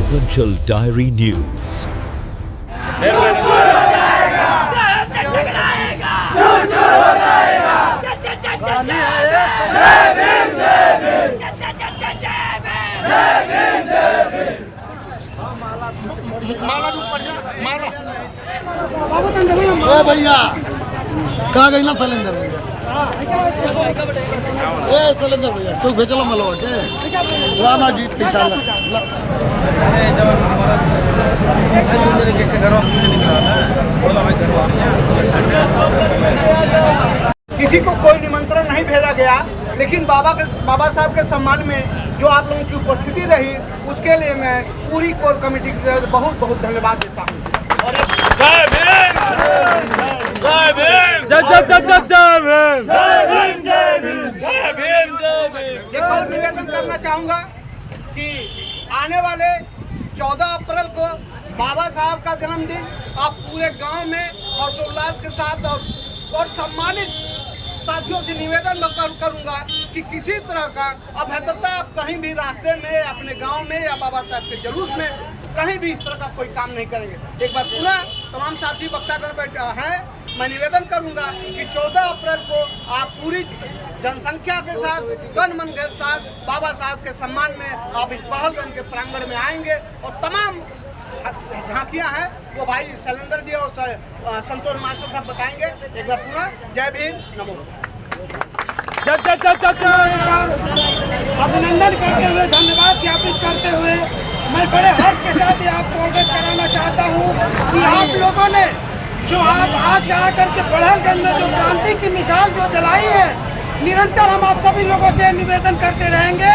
Purvanchal Diary News. भैया कहाँ गई ना सिलेंडर भैया सिलेंडर भैया तू भेजलो मलवा के लाना जीत के साल किसी को कोई निमंत्रण नहीं भेजा गया, लेकिन बाबा साहब के सम्मान में जो आप लोगों की उपस्थिति रही उसके लिए मैं पूरी कोर कमेटी को बहुत बहुत धन्यवाद देता हूँ। और एक और निवेदन करना चाहूँगा कि आने वाले 14 अप्रैल को बाबा साहब का जन्मदिन आप पूरे गांव में हर्षोल्लास के साथ और सम्मानित साथियों से निवेदन करूंगा कि किसी तरह का अभद्रता आप कहीं भी रास्ते में अपने गांव में या बाबा साहब के जुलूस में कहीं भी इस तरह का कोई काम नहीं करेंगे। एक बार पुनः तमाम साथी वक्तागण बैठा है, मैं निवेदन करूंगा कि 14 अप्रैल को आप पूरी जनसंख्या के साथ तन मन के साथ बाबा साहब के सम्मान में आप इस बड़हलगंज के प्रांगण में आएंगे और तमाम झांकियां हैं वो भाई शैलेंद्र जी और संतोष मास्टर साहब बताएंगे। एक बार पुनः जय भीम, नमो। अभिनंदन करते हुए, धन्यवाद ज्ञापित करते हुए मैं बड़े हर्ष के साथ आपको अवगत कराना चाहता हूँ कि आप लोगों ने जो आप आज आकर के बड़हलगंज में जो क्रांति की मिसाल जो जलाई है, निरंतर हम आप सभी लोगों से निवेदन करते रहेंगे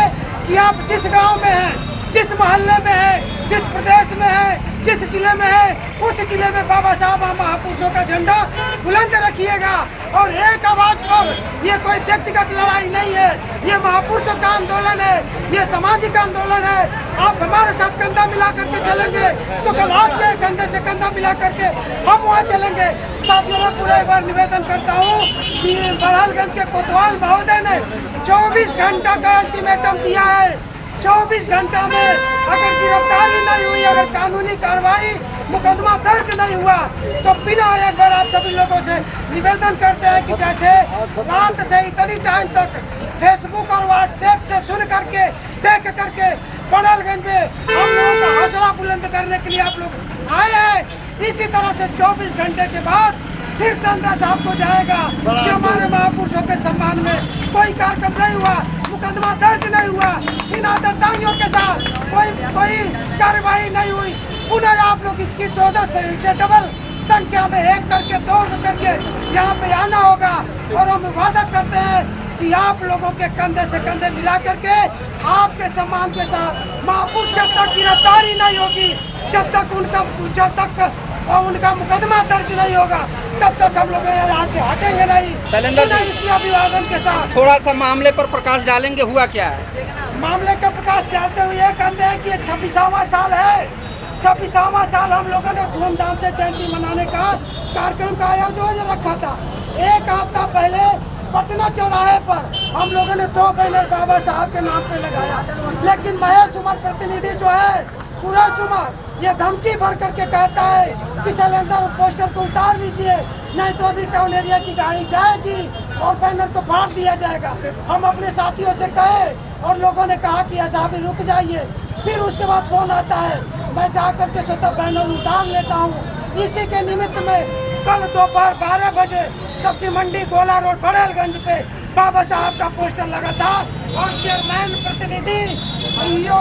कि आप जिस गांव में हैं, जिस मोहल्ले में है, जिस प्रदेश में है, जिस जिले में है, उस जिले में बाबा साहब महापुरुषों का झंडा बुलंद रखिएगा। और एक आवाज पर, ये कोई व्यक्तिगत लड़ाई नहीं है, ये महापुरुषों का आंदोलन है, ये सामाजिक आंदोलन है। आप हमारे साथ कंधा मिला करके चलेंगे तो कल आपके कंधे से कंधा मिला करके हम वहाँ चलेंगे। साथियों में पूरा एक बार निवेदन करता हूँ कि बड़हलगंज के कोतवाल महोदय ने 24 घंटा का अल्टीमेटम दिया है। 24 घंटा में अगर गिरफ्तारी नहीं हुई, अगर कानूनी कार्रवाई, मुकदमा दर्ज नहीं हुआ तो बिना एक बार आप सभी लोगों से निवेदन करते हैं कि जैसे रात से इतनी टाइम तक फेसबुक और व्हाट्सएप से सुन करके देख करके बड़हलगंज में हम लोगों का हौसला बुलंद करने के लिए आप लोग आए हैं, इसी तरह से 24 घंटे के बाद फिर संदेश आपको जाएगा कि हमारे महापुरुषों के सम्मान में कोई कार्यक्रम नहीं हुआ, मुकदमा दर्ज नहीं हुआ, इन आदरदाइयों के साथ कोई कार्रवाई नहीं हुई। पुनः आप लोग इसकी 2 से डबल संख्या में 1 करके 2 करके यहाँ पे आना होगा। और हम वादा करते हैं कि आप लोगों के कंधे से कंधे मिला करके आपके सम्मान के साथ महापुरुष जब तक गिरफ्तारी नहीं होगी, जब तक उनका मुकदमा दर्ज नहीं होगा, तब तक हम लोग यहाँ से हटेंगे नहीं। इसी अभिवादन के साथ थोड़ा सा मामले पर प्रकाश डालेंगे, हुआ क्या है? मामले का प्रकाश डालते हुए ये कहते हैं कि 26वां साल है। 26वां साल हम लोगों ने धूमधाम से जयंती मनाने का कार्यक्रम का आयोजन रखा था। एक हफ्ता पहले पटना चौराहे पर हम लोगों ने 2 बैनर बाबा साहब के नाम पे लगाया, लेकिन महेश उमर प्रतिनिधि जो है, सुरेश उमर, ये धमकी भर करके कहता है कि सिलेंडर पोस्टर को उतार लीजिए, नहीं तो अभी टाउन एरिया की गाड़ी जाएगी और बैनर को फाड़ दिया जाएगा। हम अपने साथियों से कहे और लोगों ने कहा कि ऐसा अभी रुक जाइए। फिर उसके बाद फोन आता है, मैं जा करके स्वतः बैनर उतार लेता हूँ। इसी के निमित्त में कल दोपहर 12 बजे सब्जी मंडी गोला रोड बड़हलगंज पे बाबा साहब का पोस्टर लगा था और चेयरमैन प्रतिनिधि सीईओ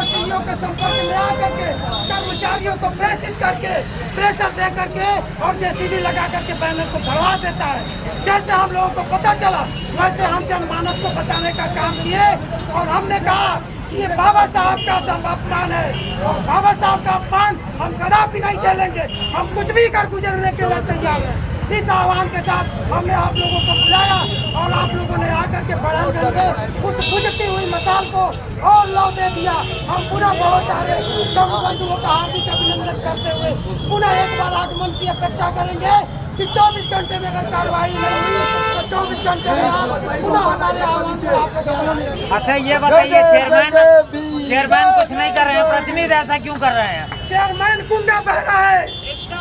के संपर्क में आकर के कर्मचारियों को प्रेषित करके प्रेशर दे करके और जेसीबी लगा करके बैनर को भरवा देता है। जैसे हम लोगों को पता चला वैसे हम जनमानस को बताने का काम किए और हमने कहा कि ये बाबा साहब का अपमान है और बाबा साहब का अपमान हम कदापि नहीं झेलेंगे, हम कुछ भी कर गुजरने के लिए तैयार हैं। इस आह्वान के साथ हमने आप लोगों को बुलाया और आप लोगों ने आकर के बड़हलगंज में उस बुझती हुई मसाल को और लौ दे दिया। हम पुनः बहुत सारे बंधुओं का हार्दिक अभिनंदन करते हुए पुनः एक बार आगमन की अपेक्षा करेंगे कि 24 घंटे में अगर कार्रवाई नहीं हुई तो 24 घंटे में पुनः हमारे आह्वान को आप। अच्छा ये बताइए चेयरमैन कुछ नहीं कर रहे हैं, प्रतिनिधि ऐसा क्यों कर रहे हैं? चेयरमैन गुंडा बहरा है।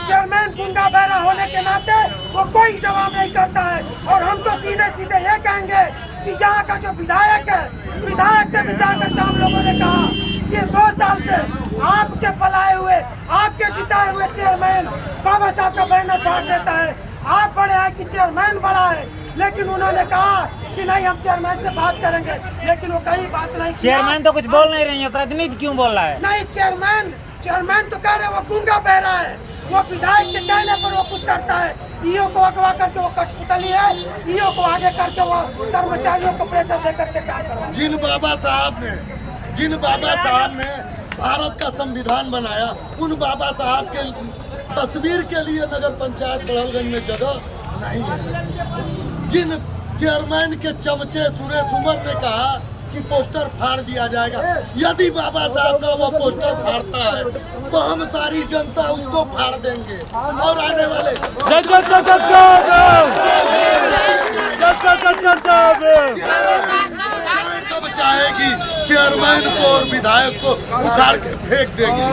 चेयरमैन गुंडा बहरा होने के नाते वो कोई जवाब नहीं करता है। और हम तो सीधे सीधे ये कहेंगे कि यहाँ का जो विधायक है, विधायक से भी जाकर हम लोगों ने कहा ये 2 साल से आपके पलाए हुए, आपके जिताए हुए चेयरमैन बाबा साहब का बैनर फाड़ देता है। आप बड़े हैं कि चेयरमैन बड़ा है, लेकिन उन्होंने कहा कि नहीं हम चेयरमैन से बात करेंगे, लेकिन वो कहीं बात नहीं किया। चेयरमैन तो कुछ बोल नहीं रही है, प्रतिनिधि क्यों बोल रहा है? नहीं, चेयरमैन तो कह रहे वो गूंगा बहरा है। वो विधायक के कहने पर वो कुछ करता है। ईओ को अगवा करके वो कठपुतली है, ईओ को आगे करके वो कर्मचारियों को प्रेशर देकर के काम करवा। जिन बाबा साहब ने भारत का संविधान बनाया, उन बाबा साहब के तस्वीर के लिए नगर पंचायत बड़हलगंज में जगह नहीं है। जिन चेयरमैन के चमचे सुरेश उमर ने कहा कि पोस्टर फाड़ दिया जाएगा, यदि बाबा साहब का वो पोस्टर फाड़ता है तो हम सारी जनता उसको फाड़ देंगे। और आने वाले तब चाहेगी चेयरमैन को और विधायक को उखाड़ के फेंक देंगे।